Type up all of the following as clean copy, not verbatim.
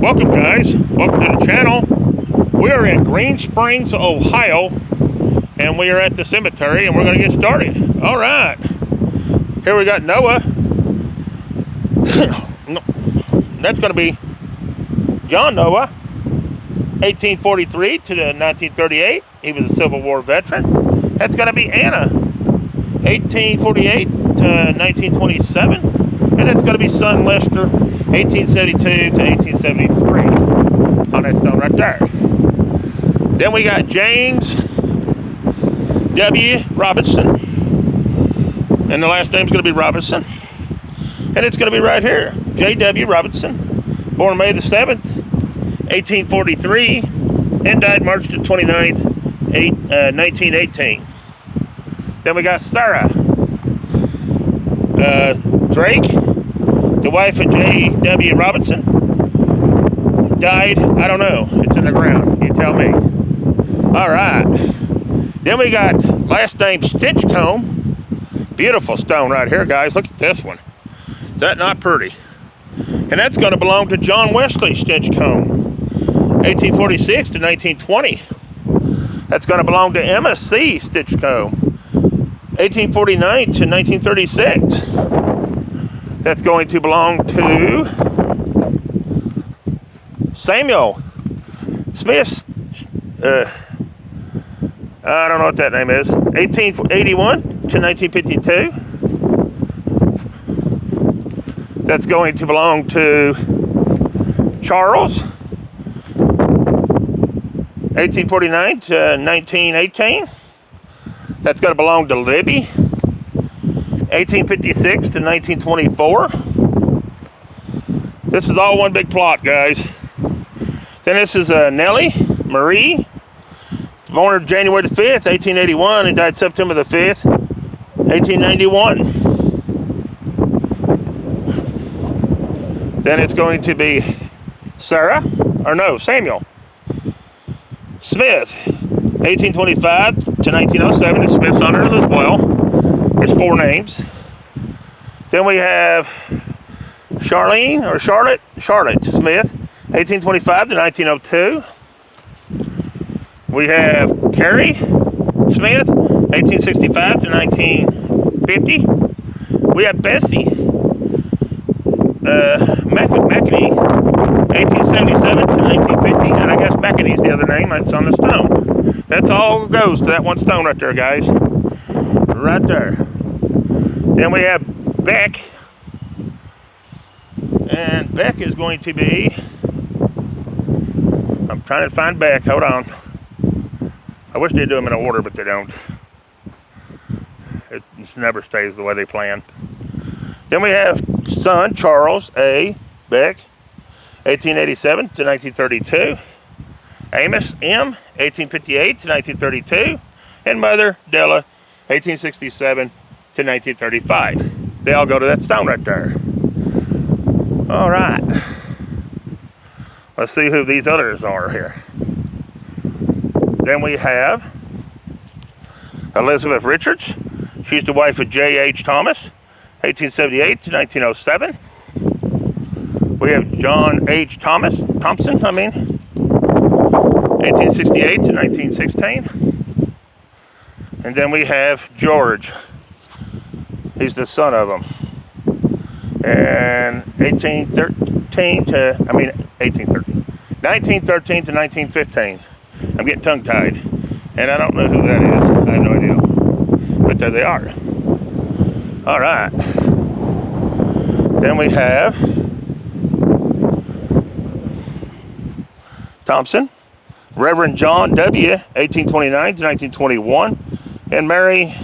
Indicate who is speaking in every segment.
Speaker 1: Welcome guys, welcome to the channel. We are in Green Springs, Ohio, and we are at the cemetery and we're going to get started. All right, here we got Noah. That's going to be John Noah, 1843 to 1938. He was a Civil War veteran. That's going to be Anna, 1848 to 1927. And that's going to be son Lester, 1872 to 1873. On that stone right there. Then we got James W. Robinson. And the last name's going to be Robinson. And it's going to be right here. J.W. Robinson, born May the 7th, 1843, and died March the 29th, 1918. Then we got Sarah Drake, the wife of J.W. Robinson, died, I don't know, it's in the ground, you tell me. All right. Then we got last name Stinchcomb. Beautiful stone right here, guys. Look at this one. Is that not pretty? And that's going to belong to John Wesley Stinchcomb, 1846 to 1920. That's going to belong to Emma C. Stinchcomb, 1849 to 1936. That's going to belong to Samuel Smith. I don't know what that name is. 1881 to 1952. That's going to belong to Charles, 1849 to 1918. That's going to belong to Libby, 1856 to 1924. This is all one big plot, guys. Then this is Nellie Marie, born January the 5th, 1881, and died September the 5th, 1891. Then it's going to be Samuel Smith, 1825 to 1907. It's Smith's honors as well. There's 4 names. Then we have Charlotte Smith, 1825 to 1902. We have Carrie Smith, 1865 to 1950. We have Bessie McEnany, 1877 to 1950. And I guess McEnany's the other name. That's on the stone. That's all goes to that one stone right there, guys. Right there. Then we have Beck. And Beck is going to be... I'm trying to find Beck. Hold on. I wish they'd do them in order, but they don't. It just never stays the way they plan. Then we have son Charles A. Beck, 1887 to 1932. Amos M., 1858 to 1932. And mother Della, 1867 to 1935. They all go to that stone right there. All right. Let's see who these others are here. Then we have Elizabeth Richards. She's the wife of J.H. Thomas, 1878 to 1907. We have John H. Thompson, 1868 to 1916. And then we have George. He's the son of them. And 1913 to 1915. I'm getting tongue-tied. And I don't know who that is. I have no idea. But there they are. All right. Then we have Thompson, Reverend John W., 1829 to 1921. And Mary,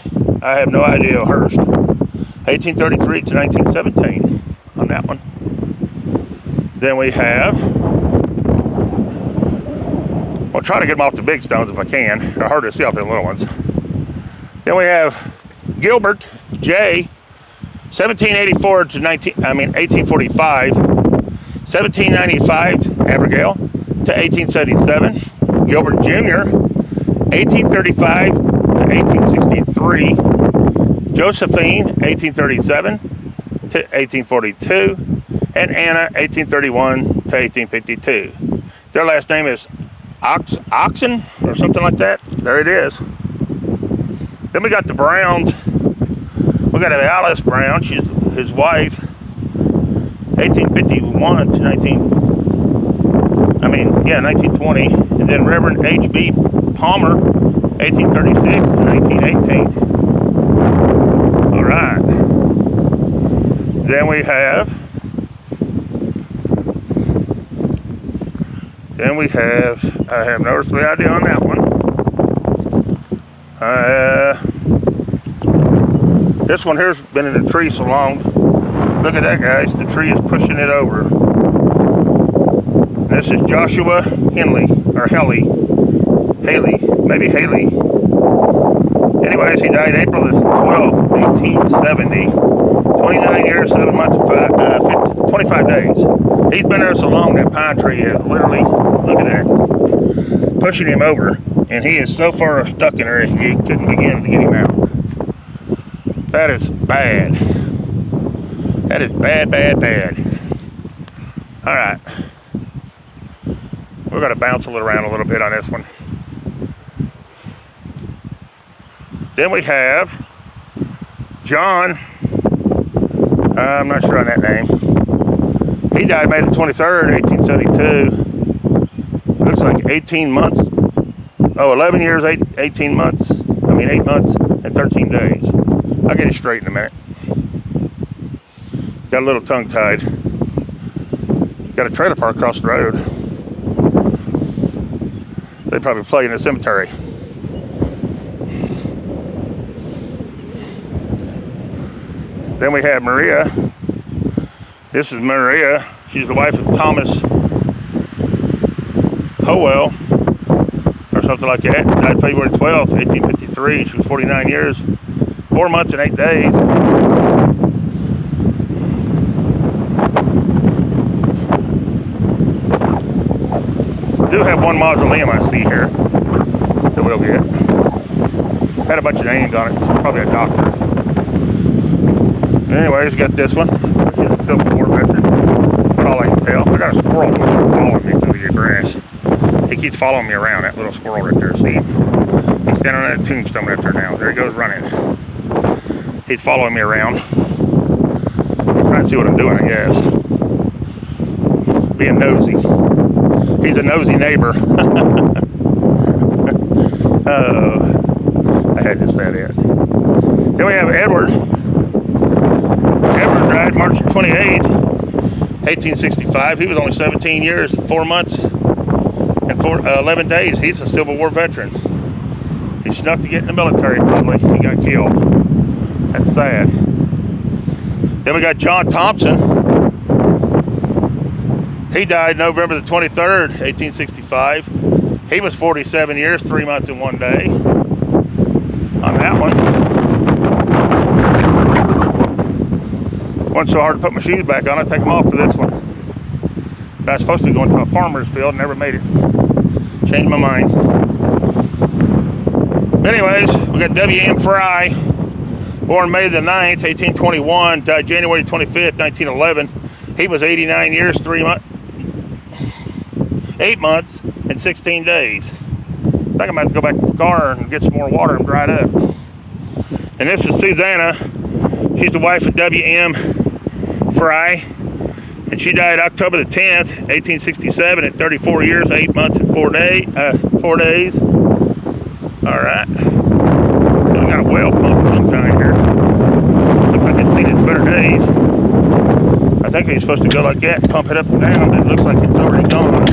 Speaker 1: I have no idea, Hurst, 1833 to 1917 on that one. Then we have... I'll try to get them off the big stones if I can. They're hard to see off the little ones. Then we have Gilbert J., 1784 to 1845. 1795 Abigail to 1877. Gilbert Jr., 1835 to 1863. Josephine, 1837 to 1842. and Anna, 1831 to 1852. Their last name is Oxen or something like that. There it is. Then we got the Browns. We got Alice Brown. She's his wife. 1851 to 1920. And then Reverend H.B. Palmer, 1836 to 1918. All right. Then we have I have no earthly idea on that one. This one here's been in the tree so long. Look at that, guys. The tree is pushing it over. And this is Joshua Henley, or Haley, maybe Haley. Anyways, he died April the 12th, 1870. 29 years, 7 months, 25 days. He's been there so long, that pine tree is literally, look at that, pushing him over. And he is so far stuck in there, he couldn't begin to get him out. That is bad. That is bad, bad, bad. All right. We're going to bounce around a little bit on this one. Then we have John. I'm not sure on that name. He died May the 23rd, 1872. Looks like 18 months. 11 years, 18 months. 8 months and 13 days. I'll get it straight in a minute. Got a little tongue-tied. Got a trailer park across the road. They probably play in the cemetery. Then we have Maria. This is Maria. She's the wife of Thomas Howell, or something like that. Died February 12th, 1853. She was 49 years, 4 months and 8 days. Do have one mausoleum I see here that we'll get. Had a bunch of names on it, so probably a doctor. Anyways, got this one. He's a Civil War veteran. That's all I can tell. I got a squirrel following me through the grass. He keeps following me around, that little squirrel right there. See? He's standing on that tombstone right there now. There he goes running. He's following me around. He's trying to see what I'm doing, I guess. Being nosy. He's a nosy neighbor. Oh, I had to say that. Then we have Edward. Edward died March 28th, 1865. He was only 17 years, 4 months, and 11 days. He's a Civil War veteran. He snuck to get in the military, probably. He got killed. That's sad. Then we got John Thompson. He died November the 23rd, 1865. He was 47 years, 3 months and 1 day. On that one. Wasn't so hard to put my shoes back on. I take them off for this one. But I was supposed to be going to a farmer's field, never made it. Changed my mind. Anyways, we got W.M. Fry, born May the 9th, 1821, died January 25th, 1911. He was 89 years, 8 months and 16 days. I think I'm going to have to go back to the car and get some more water and dry it up. And this is Susanna. She's the wife of W.M. Fry. And she died October the 10th, 1867 at 34 years, 8 months and 4 days. All right. We got a well pump of some kind here. Looks like it's seen its better days. I think it's supposed to go like that, pump it up and down, but it looks like it's already gone.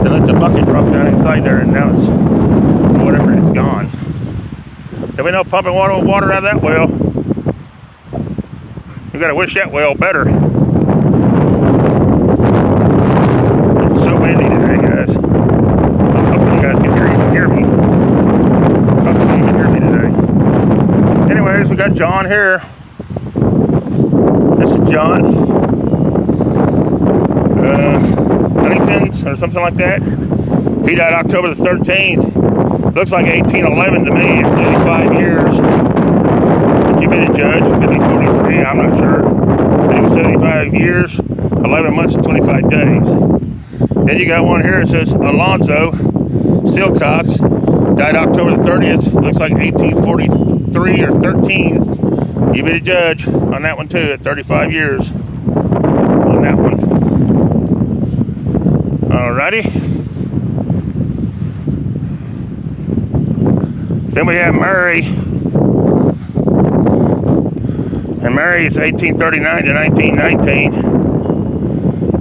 Speaker 1: They let the bucket drop down inside there, and now it's whatever, it's gone. There we no pumping water out of that well. We gotta wish that well better. It's so windy today, guys. I'm hoping you guys can hear me. Hopefully you can hear me today. Anyways, we got John here. This is John. Huntington's or something like that. He died October the 13th. Looks like 1811 to me. It's 85 years. If you've been a judge, could be 43, I'm not sure. But he was 75 years, 11 months and 25 days. Then you got one here that says Alonzo Silcox, died October the 30th. Looks like 1843 or 13. You be the judge on that one too, at 35 years on that one. Alrighty. Then we have Murray. And Murray is 1839 to 1919.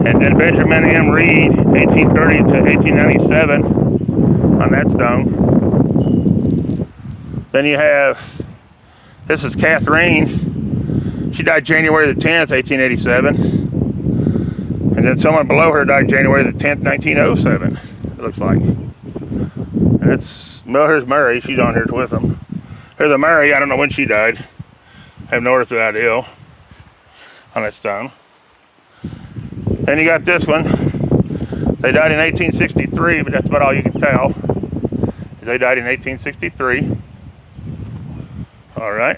Speaker 1: And then Benjamin M. Reed, 1830 to 1897 on that stone. Then you have, this is Catherine. She died January the 10th, 1887. And then someone below her died January the 10th, 1907, it looks like. And that's, well, here's Murray. She's on here with them. Here's the Murray. I don't know when she died. I have no earthly idea on that stone. Then you got this one. They died in 1863, but that's about all you can tell. They died in 1863. All right.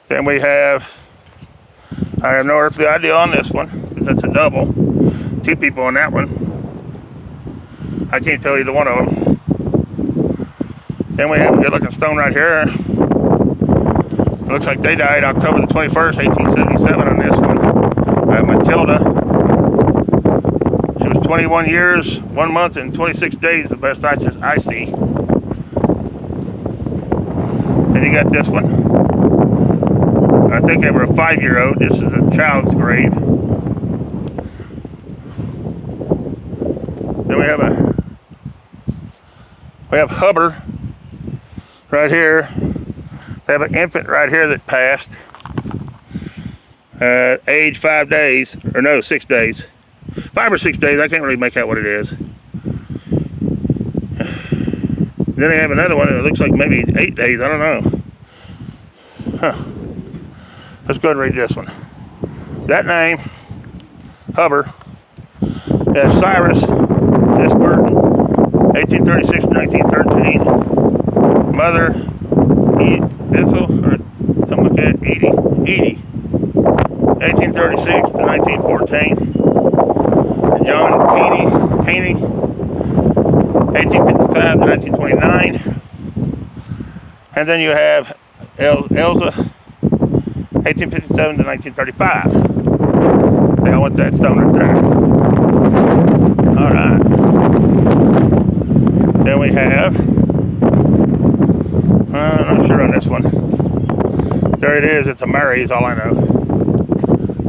Speaker 1: Then we have, I have no earthly idea on this one. That's a double. Two people on that one. I can't tell either one of them. Then we have a good looking stone right here. It looks like they died October the 21st, 1877 on this one. Matilda. She was 21 years, 1 month, and 26 days, the best I see. Then you got this one. I think they were a 5-year-old. This is a child's grave. Then we have Hubbard right here. They have an infant right here that passed. Age 5 days, or no, 6 days. 5 or 6 days, I can't really make out what it is. Then they have another one that looks like maybe 8 days, I don't know. Huh. Let's go ahead and read this one. That name, Hubbard, has Cyrus S. Burton, 1836 to 1913. Mother, Ethel, or something like that, Edie, 1836 to 1914. John Caney, 1855 to 1929. And then you have Elza, 1857 to 1935. They all went that stone right there. All right. Then we have, I'm not sure on this one. There it is. It's a Murray, is all I know.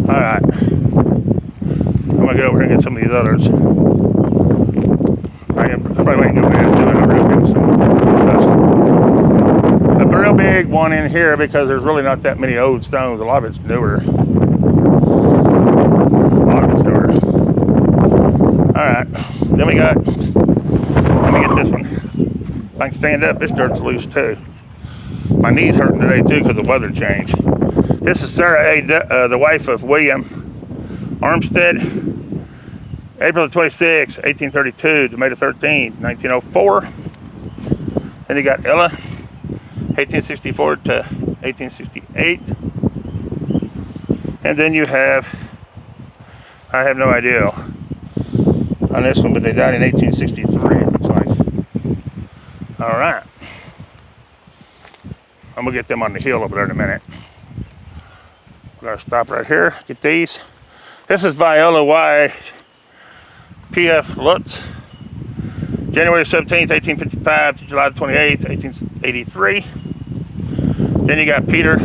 Speaker 1: All right. I'm gonna get over here and get some of these others. I probably ain't doing a real big dust. A real big one in here because there's really not that many old stones. A lot of it's newer. All right. Then we got. Let me get this one. If I can stand up, this dirt's loose too. My knee's hurting today too because the weather changed. This is Sarah A., the wife of William Armstead, April 26, 1832 to May 13, 1904. Then you got Ella, 1864 to 1868. And then you have, I have no idea on this one, but they died in 1863, it looks like. All right. I'm gonna get them on the hill over there in a minute. We're gonna stop right here, get these. This is Viola Y. P.F. Lutz, January 17th, 1855 to July 28th, 1883. Then you got Peter,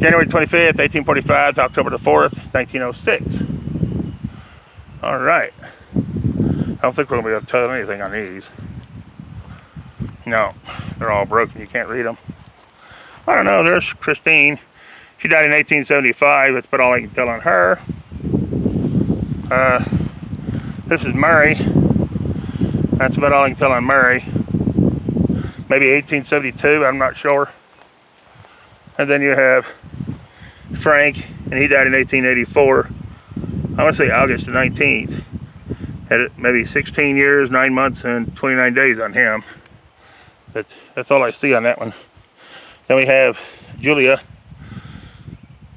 Speaker 1: January 25th, 1845 to October the 4th, 1906. All right. I don't think we're gonna be able to tell anything on these. No, they're all broken. You can't read them. I don't know. There's Christine. She died in 1875. That's about all I can tell on her. This is Murray. That's about all I can tell on Murray. Maybe 1872. I'm not sure. And then you have Frank, and he died in 1884. I want to say August the 19th. Had maybe 16 years, 9 months, and 29 days on him. That's all I see on that one. Then we have Julia,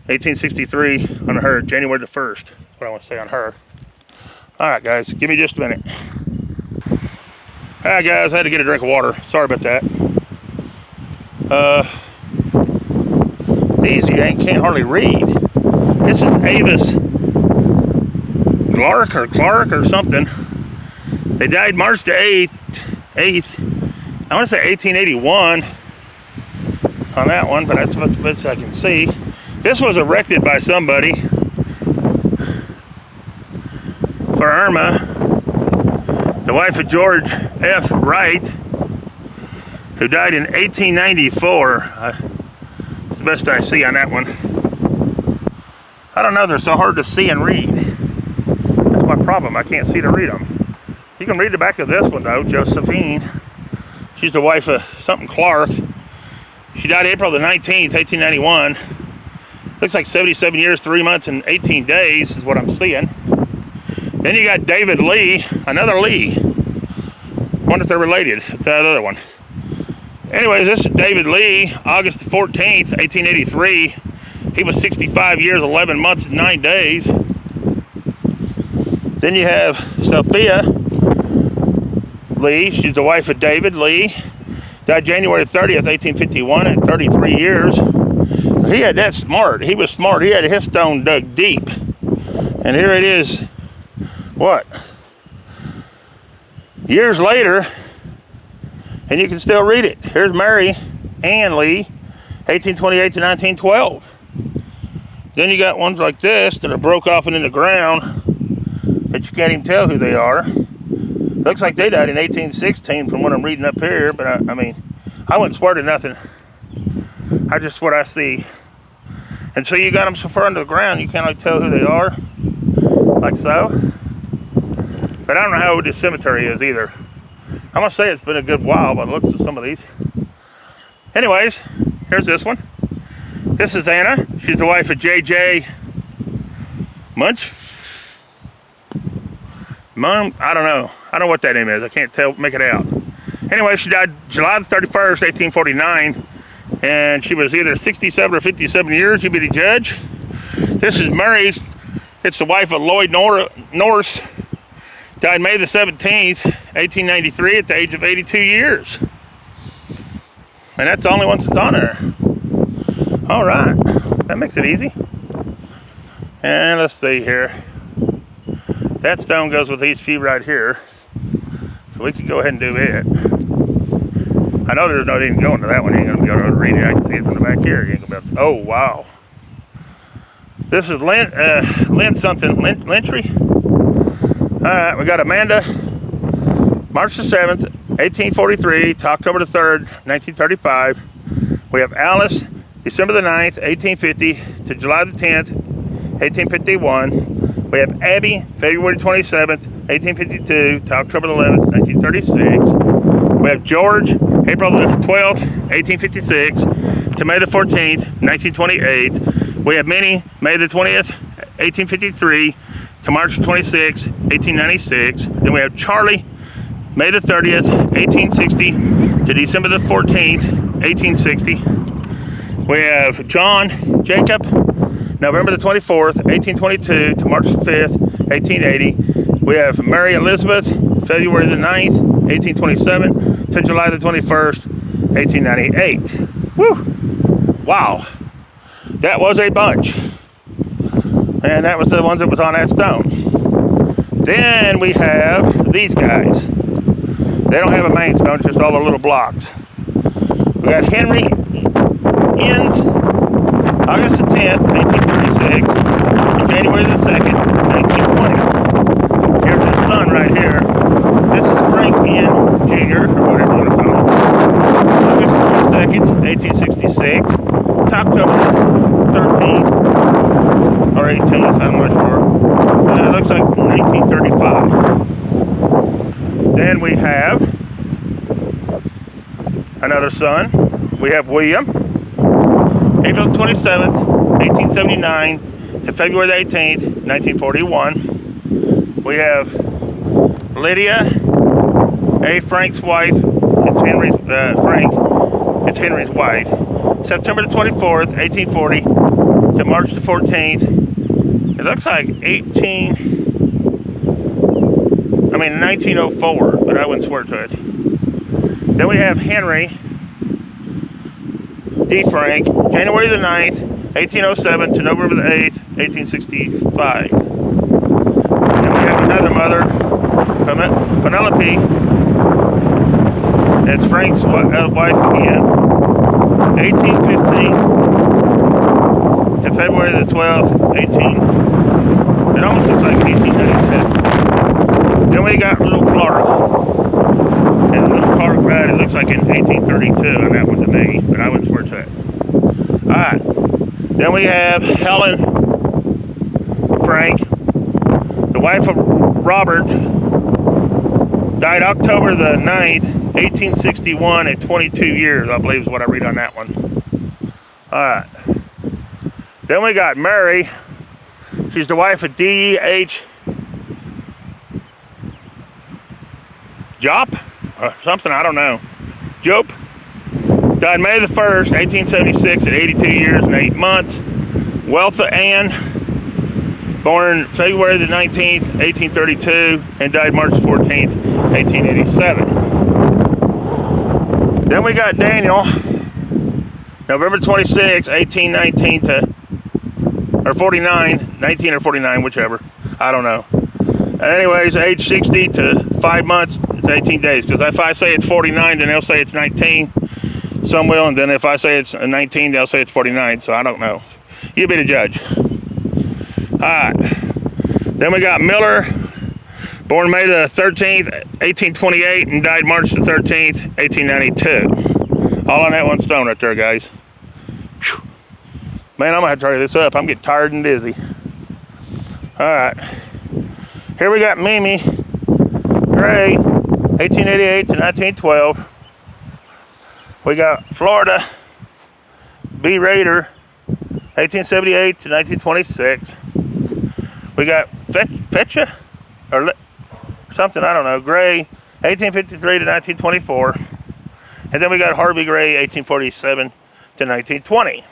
Speaker 1: 1863 on her, January the 1st. That's what I want to say on her. Alright guys, give me just a minute. Alright guys, I had to get a drink of water. Sorry about that. These you can't hardly read. This is Avis Clark or something. They died March the 8th, I want to say 1881 on that one, but that's what the best I can see. This was erected by somebody for Irma, the wife of George F. Wright, who died in 1894. It's the best I see on that one. I don't know, they're so hard to see and read. That's my problem, I can't see to read them. You can read the back of this one though, Josephine. She's the wife of something Clark. She died April the 19th, 1891. Looks like 77 years, 3 months, and 18 days is what I'm seeing. Then you got David Lee, another Lee. I wonder if they're related to that other one. Anyways, this is David Lee, August the 14th, 1883. He was 65 years, 11 months, and 9 days. Then you have Sophia Lee. She's the wife of David Lee. Died January 30th, 1851 at 33 years. He had that smart. He was smart. He had his stone dug deep. And here it is, what? Years later, and you can still read it. Here's Mary Ann Lee, 1828 to 1912. Then you got ones like this that are broke off and in the ground that you can't even tell who they are. Looks like they died in 1816 from what I'm reading up here, but I mean, I wouldn't swear to nothing. I just what I see. And so you got them so far under the ground you can't like tell who they are, like so. But I don't know how old this cemetery is either. I'm gonna say it's been a good while by the looks of some of these. Anyways, here's this one. This is Anna. She's the wife of J.J. Munch. Mom, I don't know. I don't know what that name is. I can't make it out. Anyway, she died July the 31st, 1849. And she was either 67 or 57 years. You be the judge. This is Mary. It's the wife of Lloyd Norse. Died May the 17th, 1893 at the age of 82 years. And that's the only one that's on there. All right. That makes it easy. And let's see here. That stone goes with these few right here. So we could go ahead and do it. I know there's no even going to that one. You ain't going to be able to read it. I can see it from the back here. You ain't gonna be able to, oh, wow. This is Lintry. All right, we got Amanda, March the 7th, 1843 to October the 3rd, 1935. We have Alice, December the 9th, 1850 to July the 10th, 1851. We have Abby, February 27th, 1852 to October the 11th, 1936. We have George, April the 12th, 1856 to May the 14th, 1928. We have Minnie, May the 20th, 1853 to March 26th, 1896. Then we have Charlie, May the 30th, 1860 to December the 14th, 1860. We have John Jacob, November the 24th, 1822 to March 5th, 1880. We have Mary Elizabeth, February the 9th, 1827 to July the 21st, 1898. Woo! Wow. That was a bunch. And that was the ones that was on that stone. Then we have these guys. They don't have a main stone, just all the little blocks. We got Henry Inns, August the 10th, 1836, to January the 2nd, 1920. Here's his son right here. This is Frank Inn Jr., or whatever you want to call him. August the 2nd, 1866, to October 13th, or 18th, I'm not sure. It looks like 1935. Then we have another son. We have William, April 27th, 1879 to February the 18th, 1941. We have Lydia, Frank's wife. It's Henry's Frank. It's Henry's wife. September the 24th, 1840 to March the 14th. It looks like 1904, but I wouldn't swear to it. Then we have Henry D. Frank, January the 9th, 1807 to November the 8th, 1865. Then we have another mother, Penelope. That's Frank's wife again. 1815 to February the 12th, it almost looks like 1897. Then we got little Clark. And little Clark died, it looks like in 1832 on that one to me, but I wouldn't swear to it. Alright. Then we have Helen Frank, the wife of Robert, died October the 9th, 1861 at 22 years, I believe is what I read on that one. Alright. Then we got Mary. She's the wife of D.H. Jop? Or something, I don't know. Jope. Died May the 1st, 1876 at 82 years and 8 months. Weltha Ann. Born February the 19th, 1832, and died March 14th, 1887. Then we got Daniel, November 26, 1819 to, or 49, 19 or 49, whichever, I don't know. Anyways, age 60 to 5 months, it's 18 days, because if I say it's 49, then they'll say it's 19, some will, and then if I say it's 19, they'll say it's 49, so I don't know. You be the judge. Alright, then we got Miller, born May the 13th, 1828, and died March the 13th, 1892. All on that one stone right there, guys. Whew. Man, I'm going to have to hurry this up. I'm getting tired and dizzy. Alright, here we got Mimi Gray, 1888 to 1912. We got Florida B. Raider, 1878 to 1926. We got Fetcha, or something, I don't know, Gray, 1853 to 1924. And then we got Harvey Gray, 1847 to 1920.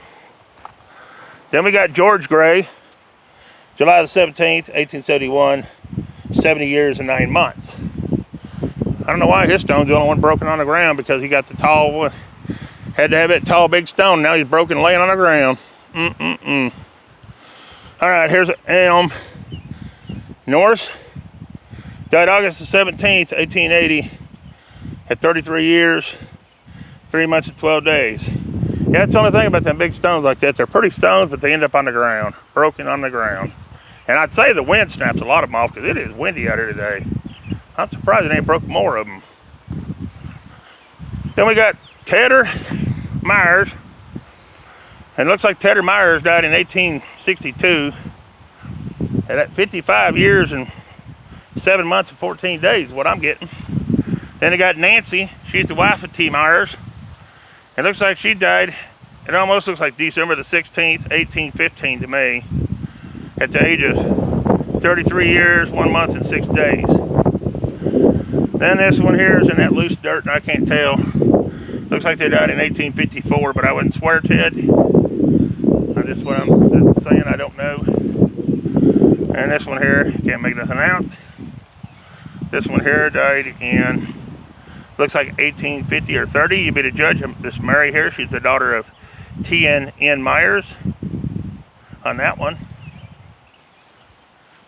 Speaker 1: Then we got George Gray, July the 17th, 1871, 70 years and 9 months. I don't know why his stone's the only one broken on the ground, because he got the tall one. Had to have that tall, big stone. Now he's broken laying on the ground. All right, here's Elm Norris. Died August the 17th, 1880, at 33 years, 3 months and 12 days. Yeah, that's the only thing about them big stones like that. They're pretty stones, but they end up on the ground, broken on the ground. And I'd say the wind snaps a lot of them off, because it is windy out here today. I'm surprised it ain't broke more of them. Then we got Tedder Myers. And it looks like Tedder Myers died in 1862 at 55 years and 7 months and 14 days, what I'm getting. Then they got Nancy. She's the wife of T. Myers. It looks like she died, it almost looks like December the 16th, 1815 to me, at the age of 33 years, 1 month and 6 days. Then this one here is in that loose dirt, and I can't tell. Looks like they died in 1854, but I wouldn't swear to it. That's what I'm saying, I don't know. And this one here, can't make nothing out. This one here died in, looks like 1850 or 30. You be the judge. This Mary here, she's the daughter of T.N.N. Myers on that one.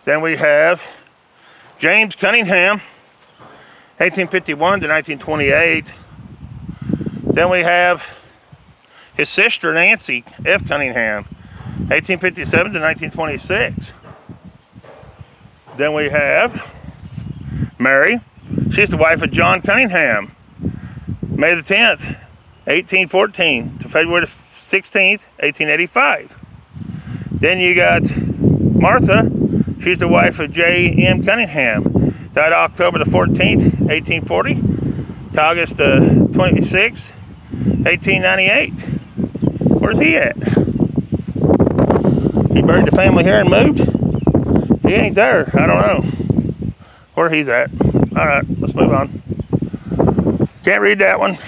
Speaker 1: Then we have James Cunningham, 1851 to 1928. Then we have his sister Nancy F. Cunningham, 1857 to 1926. Then we have Mary. She's the wife of John Cunningham, May the 10th, 1814 to February the 16th, 1885. Then you got Martha. She's the wife of J.M. Cunningham, died October the 14th, 1840 to August the 26th, 1898. Where's he at? He buried the family here and moved? He ain't there. I don't know where he's at. All right, let's move on. Can't read that one,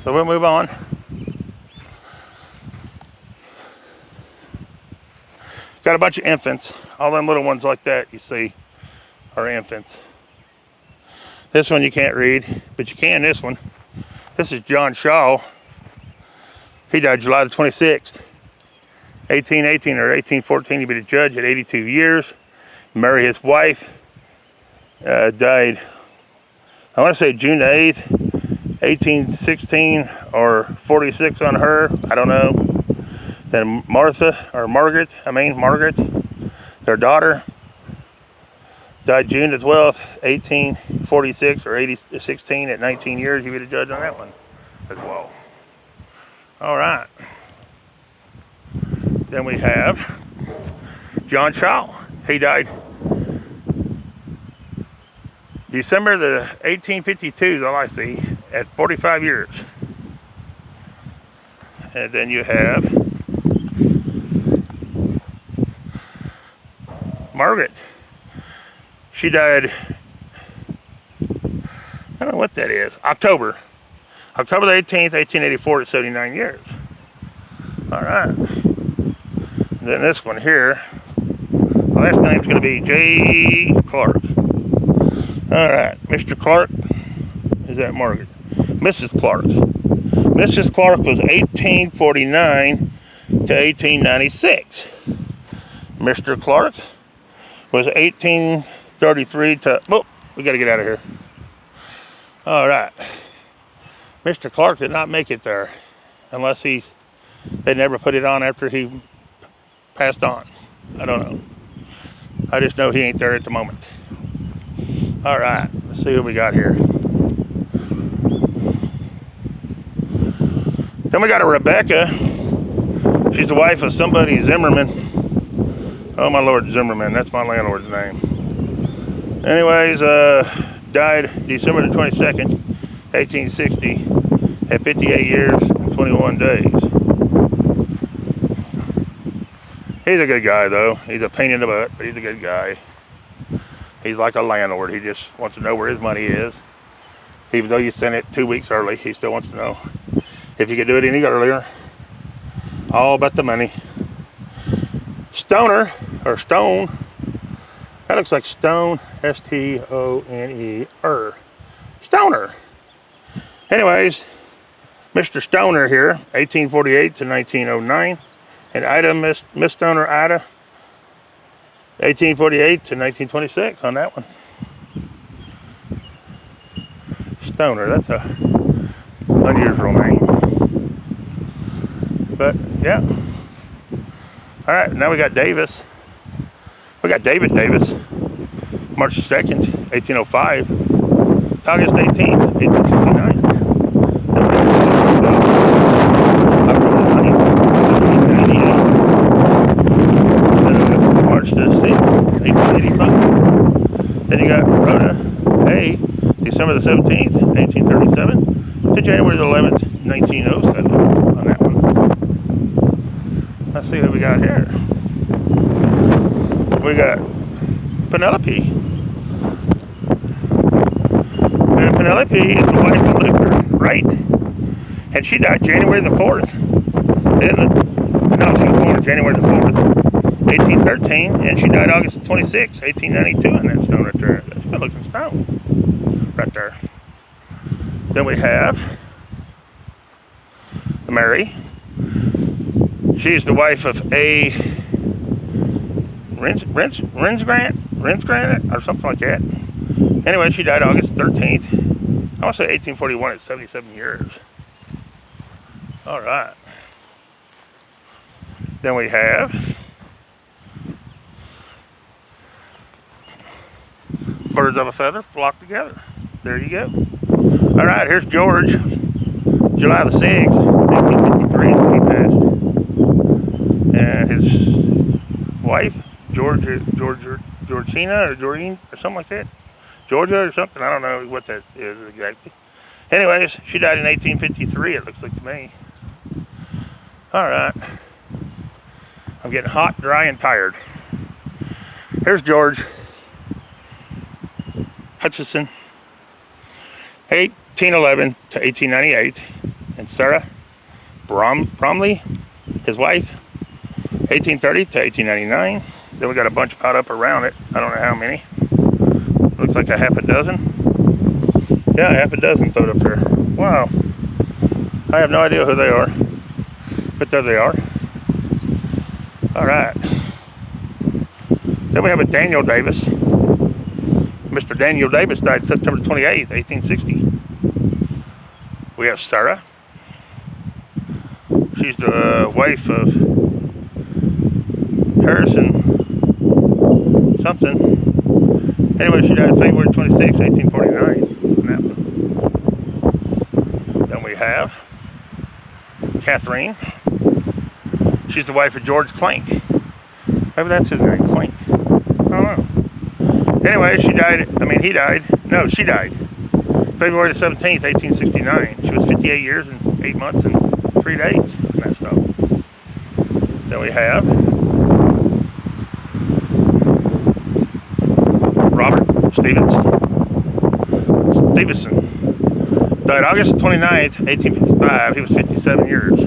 Speaker 1: so we'll move on. Got a bunch of infants. All them little ones like that you see are infants. This one you can't read, but you can this one. This is John Shaw. He died July the 26th, 1818 or 1814. He was a judge at 82 years. Married his wife. Died, I want to say June the 8th, 1816 or 46 on her. I don't know. Then Margaret, their daughter, died June the 12th, 1846 or 16 at 19 years. You be the judge on that one as well. All right. Then we have John Shaw. He died December the 1852 is all I see, at 45 years. And then you have Margaret. She died, I don't know what that is, October the 18th, 1884 at 79 years. All right. And then this one here, the last name's going to be J. Clark. All right, Mr. Clark, is that Margaret? Mrs. Clark. Mrs. Clark was 1849 to 1896. Mr. Clark was 1833 to, oh, we got to get out of here. All right. Mr. Clark did not make it there, unless they never put it on after he passed on. I don't know. I just know he ain't there at the moment. All right, let's see who we got here. Then we got a Rebecca. She's the wife of somebody Zimmerman. Oh my Lord, Zimmerman, that's my landlord's name. Anyways, died December the 22nd, 1860 at 58 years and 21 days. He's a good guy though. He's a pain in the butt, but he's a good guy. He's like a landlord. He just wants to know where his money is. Even though you sent it 2 weeks early, he still wants to know if you could do it any earlier. All about the money. Stoner, or Stone. That looks like Stone. S-T-O-N-E-R. Stoner. Anyways, Mr. Stoner here, 1848 to 1909. And Ida, Miss Stoner Ida, 1848 to 1926 on that one. Stoner, that's a unusual name. But yeah. All right, now we got Davis. We got David Davis, March 2nd, 1805, August 18th, 1869. October 9th, 1798. March the 6th, 1885. Then you got Rhoda A, December the 17th, 1837, to January the 11th, 1907 on that one. Let's see who we got here. We got Penelope. And Penelope is the wife of Luther, right? And she died January the 4th. She was born January the 4th, 1813, and she died August 26, 1892 on that stone right there. That's a good looking stone right there. Then we have Mary. She's the wife of A. Rinsgrant or something like that. Anyway, she died August 13th. I want to say 1841 at 77 years. All right. Then we have birds of a feather flock together. There you go. All right, here's George. July the 6th, 1853, he passed. And his wife, Georgina or Joreen or something like that. Georgia or something. I don't know what that is exactly. Anyways, she died in 1853, it looks like to me. All right. I'm getting hot, dry, and tired. Here's George Hutchison, 1811 to 1898. And Sarah Bromley, his wife, 1830 to 1899. Then we got a bunch piled up around it. I don't know how many. Looks like a half a dozen. Yeah, half a dozen thrown up there. Wow. I have no idea who they are, but there they are. All right. Then we have a Daniel Davis. Mr. Daniel Davis died September 28th, 1860. We have Sarah. She's the wife of Harrison something. Anyway, she died February 26, 1849. Then we have Catherine. She's the wife of George Clink. Maybe that's his name, Clink. I don't know. Anyway, she died. No, she died February the 17th, 1869. She was 58 years and 8 months and 3 days. Messed up. Then we have Robert Stevenson. Died August 29th, 1855. He was 57 years.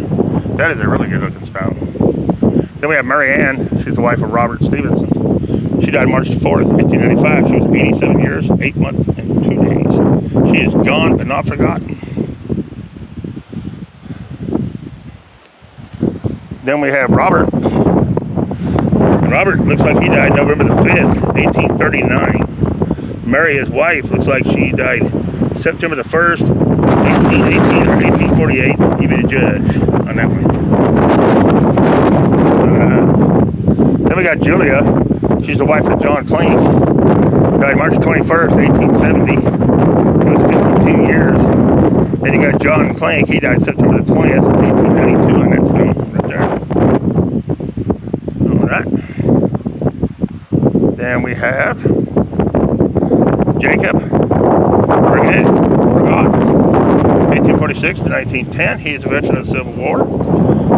Speaker 1: That is a really good looking stone. Then we have Mary Ann. She's the wife of Robert Stevenson. She died March 4th, 1895. She was 87 years, 8 months, and 2 days. She is gone but not forgotten. Then we have Robert. And Robert looks like he died November the 5th, 1839. Mary, his wife, looks like she died September the 1st, 1818 or 1848. You be the judge on that one. Then we got Julia. She's the wife of John Clink. Died March 21st, 1870. She was 52 years. Then you got John Clink. He died September the 20th, 1892 on that stone right there. All right. Then we have Jacob. 1846 to 1910. He is a veteran of the Civil War.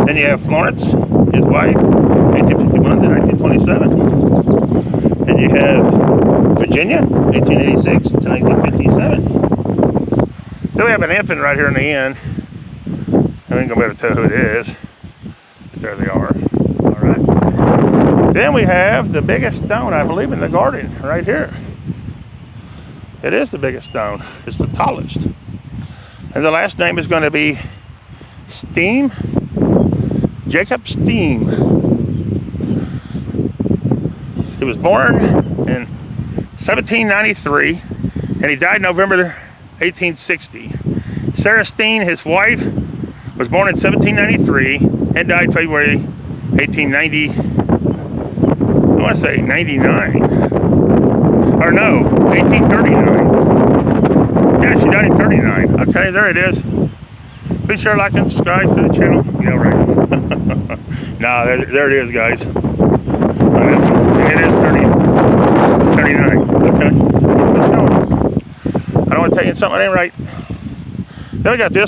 Speaker 1: Then you have Florence, his wife, 1851 to 1927. And you have Virginia, 1886 to 1957. Then we have an infant right here in the end. I ain't gonna be able to tell who it is, but there they are. All right. Then we have the biggest stone, I believe, in the garden, right here. It is the biggest stone. It's the tallest. And the last name is going to be Steam. Jacob Steam. He was born in 1793 and he died November 1860. Sarah Steen, his wife, was born in 1793 and died February 1890. I want to say 99. Or no, 1839. Yeah, she died in 39. Okay, there it is. Be sure to like and subscribe to the channel. Yeah, right. Nah, there it is, guys. It is 39. Okay. I don't want to tell you something that ain't right. Then we got this